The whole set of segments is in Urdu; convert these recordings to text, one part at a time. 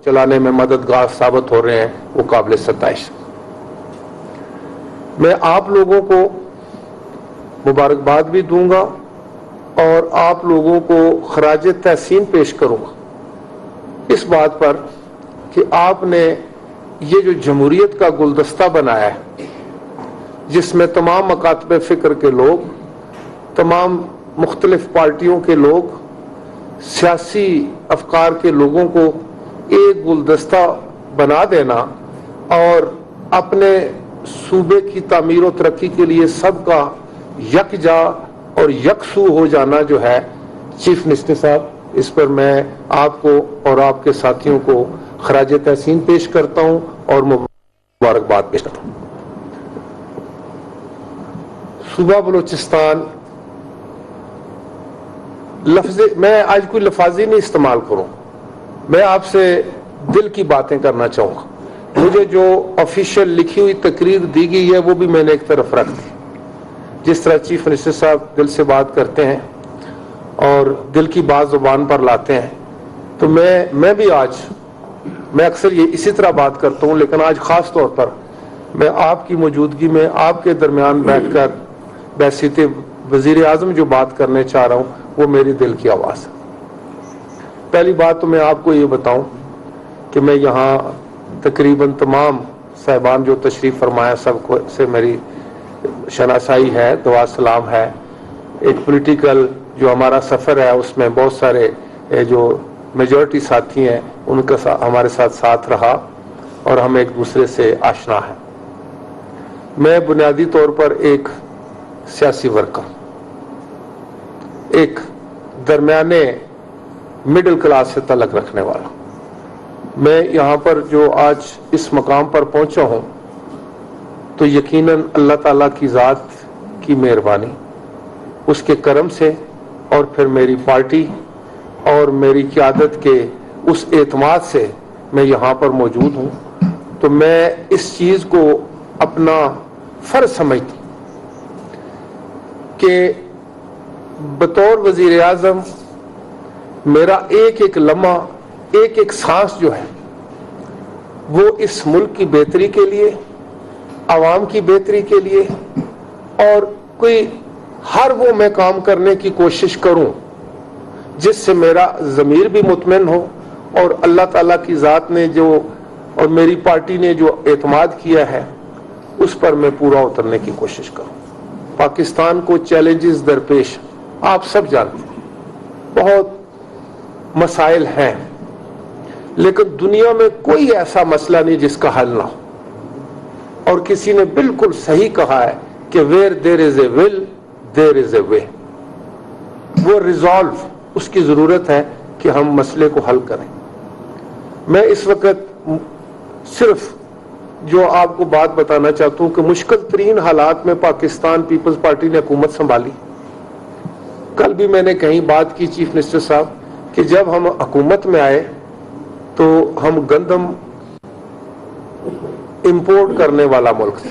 چلانے میں مددگار ثابت ہو رہے ہیں وہ قابل ستائش۔ میں آپ لوگوں کو مبارکباد بھی دوں گا اور آپ لوگوں کو خراج تحسین پیش کروں گا اس بات پر کہ آپ نے یہ جو جمہوریت کا گلدستہ بنایا ہے جس میں تمام مکاتب فکر کے لوگ، تمام مختلف پارٹیوں کے لوگ، سیاسی افکار کے لوگوں کو ایک گلدستہ بنا دینا اور اپنے صوبے کی تعمیر و ترقی کے لیے سب کا یکجا اور یکسو ہو جانا جو ہے، چیف منسٹر صاحب، اس پر میں آپ کو اور آپ کے ساتھیوں کو خراج تحسین پیش کرتا ہوں اور مبارکباد پیش کرتا ہوں۔ صوبہ بلوچستان، میں آج کوئی لفاظی نہیں استعمال کروں، میں آپ سے دل کی باتیں کرنا چاہوں گا۔ مجھے جو آفیشیل لکھی ہوئی تقریر دی گئی ہے وہ بھی میں نے ایک طرف رکھ دی۔ جس طرح چیف منسٹر صاحب دل سے بات کرتے ہیں اور دل کی بات زبان پر لاتے ہیں، تو میں بھی آج، میں اکثر یہ اسی طرح بات کرتا ہوں، لیکن آج خاص طور پر میں آپ کی موجودگی میں آپ کے درمیان بیٹھ کر بحیثیت وزیر اعظم جو بات کرنے چاہ رہا ہوں وہ میری دل کی آواز ہے۔ پہلی بات تو میں آپ کو یہ بتاؤں کہ میں یہاں تقریباً تمام صاحبان جو تشریف فرمایا سب کو سے میری شناسائی ہے، دعا سلام ہے۔ ایک پولیٹیکل جو ہمارا سفر ہے اس میں بہت سارے جو میجورٹی ساتھی ہیں ان کا ہمارے ساتھ رہا اور ہم ایک دوسرے سے آشنا ہیں۔ میں بنیادی طور پر ایک سیاسی ورکر، ایک درمیانے مڈل کلاس سے تعلق رکھنے والا، میں یہاں پر جو آج اس مقام پر پہنچا ہوں تو یقیناً اللہ تعالیٰ کی ذات کی مہربانی، اس کے کرم سے، اور پھر میری پارٹی اور میری قیادت کے اس اعتماد سے میں یہاں پر موجود ہوں۔ تو میں اس چیز کو اپنا فرض سمجھتا ہوں کہ بطور وزیر اعظم میرا ایک ایک لمحہ، ایک ایک سانس جو ہے وہ اس ملک کی بہتری کے لیے، عوام کی بہتری کے لیے، اور کوئی ہر وہ میں کام کرنے کی کوشش کروں جس سے میرا ضمیر بھی مطمئن ہو اور اللہ تعالیٰ کی ذات نے جو اور میری پارٹی نے جو اعتماد کیا ہے اس پر میں پورا اترنے کی کوشش کروں۔ پاکستان کو چیلنجز درپیش آپ سب جانتے ہیں، بہت مسائل ہیں، لیکن دنیا میں کوئی ایسا مسئلہ نہیں جس کا حل نہ ہو، اور کسی نے بالکل صحیح کہا ہے کہ where there is a will there is a way۔ وہ ریزالو، اس کی ضرورت ہے کہ ہم مسئلے کو حل کریں۔ میں اس وقت صرف جو آپ کو بات بتانا چاہتا ہوں کہ مشکل ترین حالات میں پاکستان پیپلز پارٹی نے حکومت سنبھالی۔ کل بھی میں نے کہیں بات کی چیف منسٹر صاحب کہ جب ہم حکومت میں آئے تو ہم گندم امپورٹ کرنے والا ملک تھے،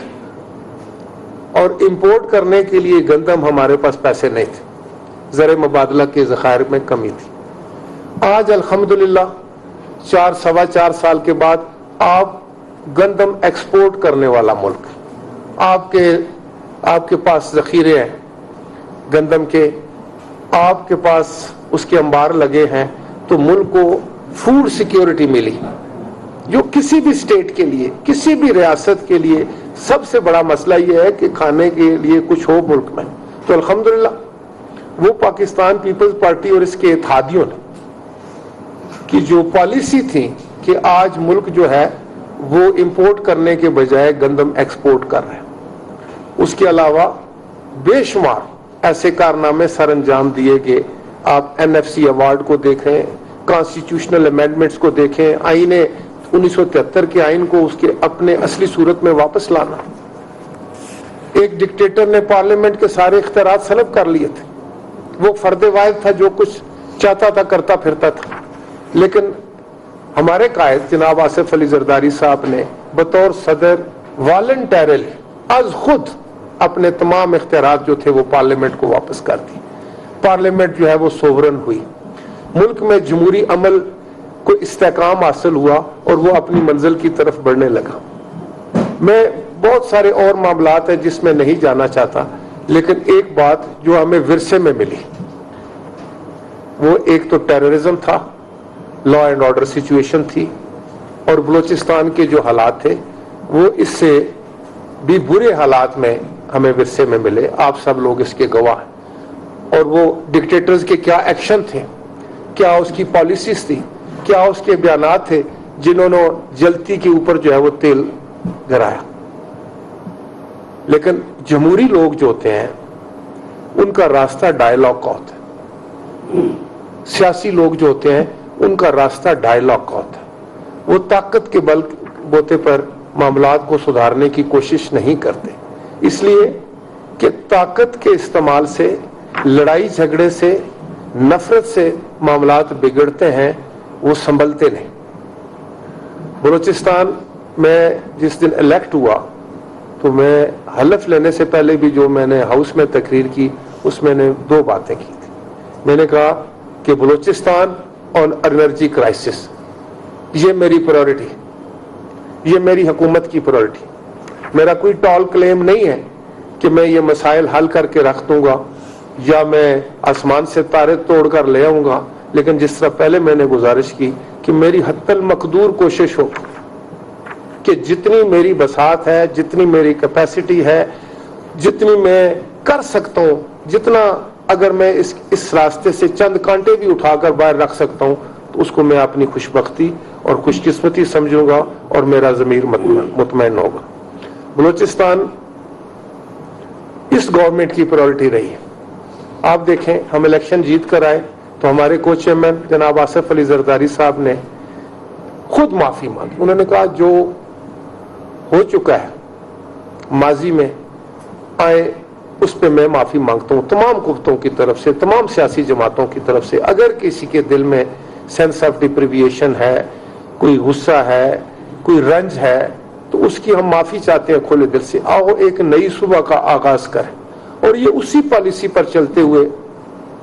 اور امپورٹ کرنے کے لیے گندم ہمارے پاس پیسے نہیں تھے، زر مبادلہ کے ذخائر میں کمی تھی۔ آج الحمدللہ 4-4.25 سال کے بعد آپ گندم ایکسپورٹ کرنے والا ملک، آپ کے پاس ذخیرے ہیں گندم کے، آپ کے پاس اس کے انبار لگے ہیں، تو ملک کو فوڈ سیکیورٹی ملی، جو کسی بھی اسٹیٹ کے لیے، کسی بھی ریاست کے لیے سب سے بڑا مسئلہ یہ ہے کہ کھانے کے لیے کچھ ہو ملک میں۔ تو الحمدللہ وہ پاکستان پیپلز پارٹی اور اس کے اتحادیوں نے کی جو پالیسی تھی کہ آج ملک جو ہے وہ امپورٹ کرنے کے بجائے گندم ایکسپورٹ کر رہے ہیں۔ اس کے علاوہ بے شمار ایسے کارنامے سر انجام دیے گئے۔ آپ NFC ایوارڈ کو دیکھیں، کانسٹیٹیوشنل امینڈمنٹس کو دیکھیں، آئین 1973 کے آئین کو اس کے اپنے اصلی صورت میں واپس لانا۔ ایک ڈکٹیٹر نے پارلیمنٹ کے سارے اختیارات سلب کر لیے تھے، وہ فرد واحد تھا جو کچھ چاہتا تھا کرتا پھرتا تھا، لیکن ہمارے قائد جناب آصف علی زرداری صاحب نے بطور صدر والنٹیرلی از خود اپنے تمام اختیارات جو تھے وہ پارلیمنٹ کو واپس کر دی۔ پارلیمنٹ جو ہے وہ سوورن ہوئی، ملک میں جمہوری عمل کو استحکام حاصل ہوا اور وہ اپنی منزل کی طرف بڑھنے لگا. میں بہت سارے اور معاملات ہیں جس میں نہیں جانا چاہتا، لیکن ایک بات جو ہمیں ورثے میں ملی وہ ایک تو ٹیررزم تھا، لا اینڈ آرڈر سچویشن تھی، اور بلوچستان کے جو حالات تھے وہ اس سے بھی برے حالات میں ہمیں ورثے میں ملے. آپ سب لوگ اس کے گواہ ہیں. اور وہ ڈکٹیٹرز کے کیا ایکشن تھے، کیا اس کی پالیسیز تھی، کیا اس کے بیانات تھے جنہوں نے جلتی کے اوپر جو ہے وہ تیل گرایا. لیکن جمہوری لوگ جو ہوتے ہیں ان کا راستہ ڈائلاگ کا ہوتا ہے. سیاسی لوگ جو ہوتے ہیں ان کا راستہ ڈائلاگ کا ہوتا ہے. وہ طاقت کے بل بوتے پر معاملات کو سدھارنے کی کوشش نہیں کرتے، اس لیے کہ طاقت کے استعمال سے، لڑائی جھگڑے سے، نفرت سے معاملات بگڑتے ہیں، وہ سنبھلتے نہیں. بلوچستان میں جس دن الیکٹ ہوا تو میں حلف لینے سے پہلے بھی جو میں نے ہاؤس میں تقریر کی اس میں نے 2 باتیں کی تھی. میں نے کہا کہ بلوچستان اور انرجی کرائسس یہ میری پرائورٹی، یہ میری حکومت کی پرائورٹی. میرا کوئی ٹال کلیم نہیں ہے کہ میں یہ مسائل حل کر کے رکھ دوں گا یا میں آسمان سے تارے توڑ کر لے آؤں گا، لیکن جس طرح پہلے میں نے گزارش کی کہ میری حتی المقدور کوشش ہو کہ جتنی میری بساط ہے، جتنی میری کیپیسٹی ہے، جتنی میں کر سکتا ہوں، جتنا اگر میں اس راستے سے چند کانٹے بھی اٹھا کر باہر رکھ سکتا ہوں تو اس کو میں اپنی خوش بختی اور خوش قسمتی سمجھوں گا اور میرا ضمیر مطمئن ہوگا. بلوچستان اس گورنمنٹ کی پرائورٹی رہی ہے. آپ دیکھیں ہم الیکشن جیت کر آئے تو ہمارے کو چیئرمین جناب آصف علی زرداری صاحب نے خود معافی مانگی. انہوں نے کہا جو ہو چکا ہے ماضی میں آئے اس پہ میں معافی مانگتا ہوں تمام قوتوں کی طرف سے، تمام سیاسی جماعتوں کی طرف سے. اگر کسی کے دل میں سینس آف ڈپریویشن ہے، کوئی غصہ ہے، کوئی رنج ہے تو اس کی ہم معافی چاہتے ہیں کھلے دل سے. آؤ ایک نئی صبح کا آغاز کریں. اور یہ اسی پالیسی پر چلتے ہوئے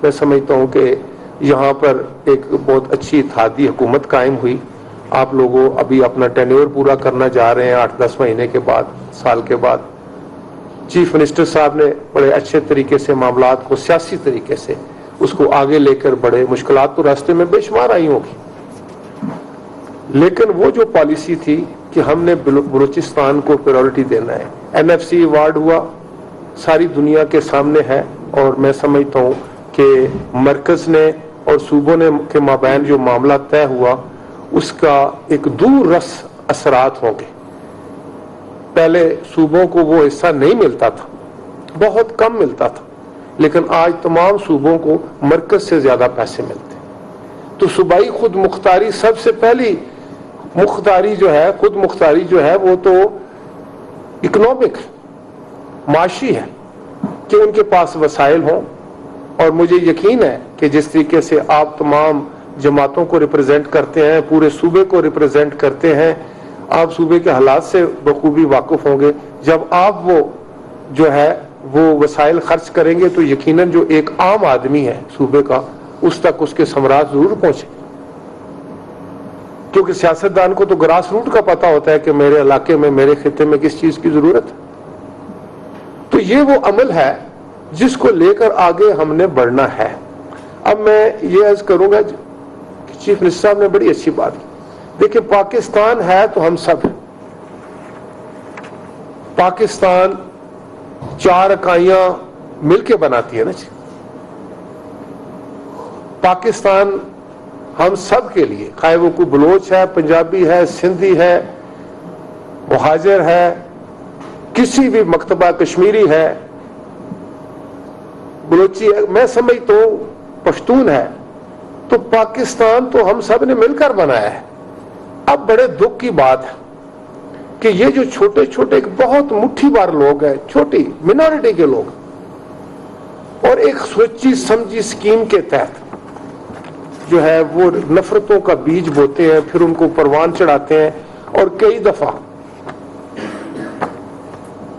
میں سمجھتا ہوں کہ یہاں پر ایک بہت اچھی اتحادی حکومت قائم ہوئی. آپ لوگوں ابھی اپنا ٹینیور پورا کرنا جا رہے ہیں 8-10 مہینے کے بعد، سال کے بعد. چیف منسٹر صاحب نے بڑے اچھے طریقے سے معاملات کو سیاسی طریقے سے اس کو آگے لے کر بڑے مشکلات تو راستے میں بے شمار آئی ہوگی، لیکن وہ جو پالیسی تھی کہ ہم نے بلوچستان کو پرائورٹی دینا ہے. NFC ایوارڈ ہوا، ساری دنیا کے سامنے ہے، اور میں سمجھتا ہوں کہ مرکز نے اور صوبوں نے کے مابین جو معاملہ طے ہوا اس کا ایک دور رس اثرات ہوں گے. پہلے صوبوں کو وہ حصہ نہیں ملتا تھا، بہت کم ملتا تھا، لیکن آج تمام صوبوں کو مرکز سے زیادہ پیسے ملتے ہیں. تو صوبائی خود مختاری سب سے پہلی مختاری جو ہے، خود مختاری جو ہے وہ تو اکنامک معاشی ہے کہ ان کے پاس وسائل ہوں. اور مجھے یقین ہے کہ جس طریقے سے آپ تمام جماعتوں کو ریپرزینٹ کرتے ہیں، پورے صوبے کو ریپرزینٹ کرتے ہیں، آپ صوبے کے حالات سے بخوبی واقف ہوں گے. جب آپ وہ جو ہے وہ وسائل خرچ کریں گے تو یقیناً جو ایک عام آدمی ہے صوبے کا اس تک اس کے ثمرات ضرور پہنچے، کیونکہ سیاستدان کو تو گراس روٹ کا پتہ ہوتا ہے کہ میرے علاقے میں، میرے خطے میں کس چیز کی ضرورت ہے. تو یہ وہ عمل ہے جس کو لے کر آگے ہم نے بڑھنا ہے. اب میں یہ عرض کروں گا، چیف منسٹر صاحب نے بڑی اچھی بات کی. دیکھیں پاکستان ہے تو ہم سب ہیں. پاکستان 4 اکائیاں مل کے بناتی ہے نا جی. پاکستان ہم سب کے لیے، خواہ وہ کوئی بلوچ ہے، پنجابی ہے، سندھی ہے، مہاجر ہے، کسی بھی مکتبہ کشمیری ہے، بلوچی ہے، میں سمجھتا ہوں پشتون ہے، تو پاکستان تو ہم سب نے مل کر بنایا ہے. اب بڑے دکھ کی بات ہے کہ یہ جو چھوٹے چھوٹے ایک بہت مٹھی بار لوگ ہیں، چھوٹی منارٹی کے لوگ، اور ایک سوچی سمجھی سکیم کے تحت جو ہے وہ نفرتوں کا بیج بوتے ہیں، پھر ان کو پروان چڑھاتے ہیں، اور کئی دفعہ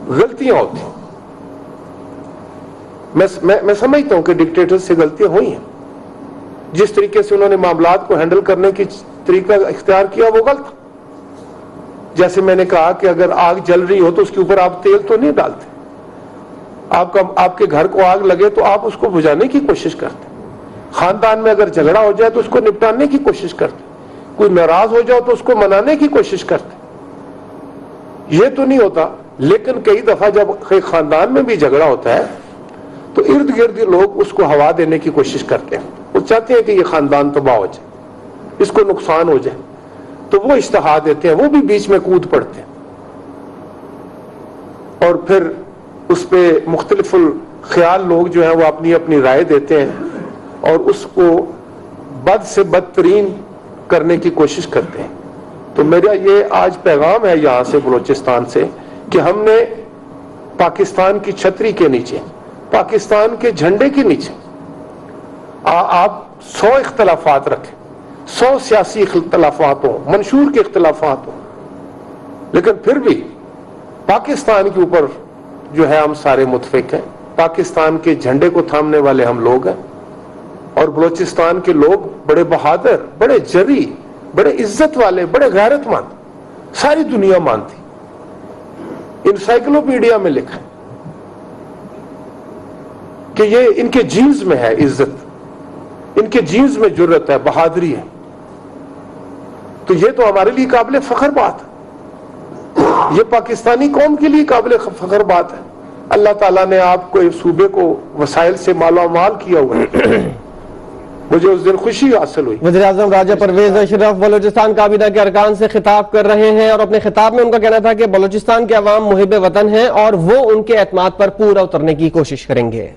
غلطیاں ہوتی ہیں. میں سمجھتا ہوں کہ ڈکٹیٹر سے غلطیاں ہوئی ہیں، جس طریقے سے انہوں نے معاملات کو ہینڈل کرنے کی طریقہ اختیار کیا وہ غلط. جیسے میں نے کہا کہ اگر آگ جل رہی ہو تو اس کے اوپر آپ تیل تو نہیں ڈالتے. آپ کے گھر کو آگ لگے تو آپ اس کو بجھانے کی کوشش کرتے. خاندان میں اگر جھگڑا ہو جائے تو اس کو نپٹانے کی کوشش کرتے. کوئی ناراض ہو جائے تو اس کو منانے کی کوشش کرتے. یہ تو نہیں ہوتا. لیکن کئی دفعہ جب خاندان میں بھی جھگڑا ہوتا ہے تو ارد گرد لوگ اس کو ہوا دینے کی کوشش کرتے ہیں. وہ چاہتے ہیں کہ یہ خاندان تباہ ہو جائے, اس کو نقصان ہو جائے, تو وہ اشتہا دیتے ہیں, وہ بھی بیچ میں کود پڑتے ہیں اور پھر اس پہ مختلف خیال لوگ جو ہیں وہ اپنی اپنی رائے دیتے ہیں اور اس کو بد سے بدترین کرنے کی کوشش کرتے ہیں. تو میرا یہ آج پیغام ہے یہاں سے بلوچستان سے کہ ہم نے پاکستان کی چھتری کے نیچے, پاکستان کے جھنڈے کے نیچے آپ 100 اختلافات رکھیں, 100 سیاسی اختلافات ہوں, منشور کے اختلافات ہوں, لیکن پھر بھی پاکستان کے اوپر جو ہے ہم سارے متفق ہیں. پاکستان کے جھنڈے کو تھامنے والے ہم لوگ ہیں اور بلوچستان کے لوگ بڑے بہادر, بڑے جری, بڑے عزت والے, بڑے غیرت مند, ساری دنیا مانتی. انسائکلوپیڈیا میں لکھا ہے کہ یہ ان کے جینز میں ہے عزت, ان کے جینز میں جرت ہے, بہادری ہے. تو یہ تو ہمارے لیے قابل فخر بات ہے, یہ پاکستانی قوم کے لیے قابل فخر بات ہے. اللہ تعالیٰ نے آپ کو اس صوبے کو وسائل سے مالا مال کیا ہوا ہے, مجھے اس دن خوشی حاصل ہوئی. وزیر اعظم راجہ پرویز اشرف بلوچستان کابینہ کے ارکان سے خطاب کر رہے ہیں اور اپنے خطاب میں ان کا کہنا تھا کہ بلوچستان کے عوام محب وطن ہیں اور وہ ان کے اعتماد پر پورا اترنے کی کوشش کریں گے.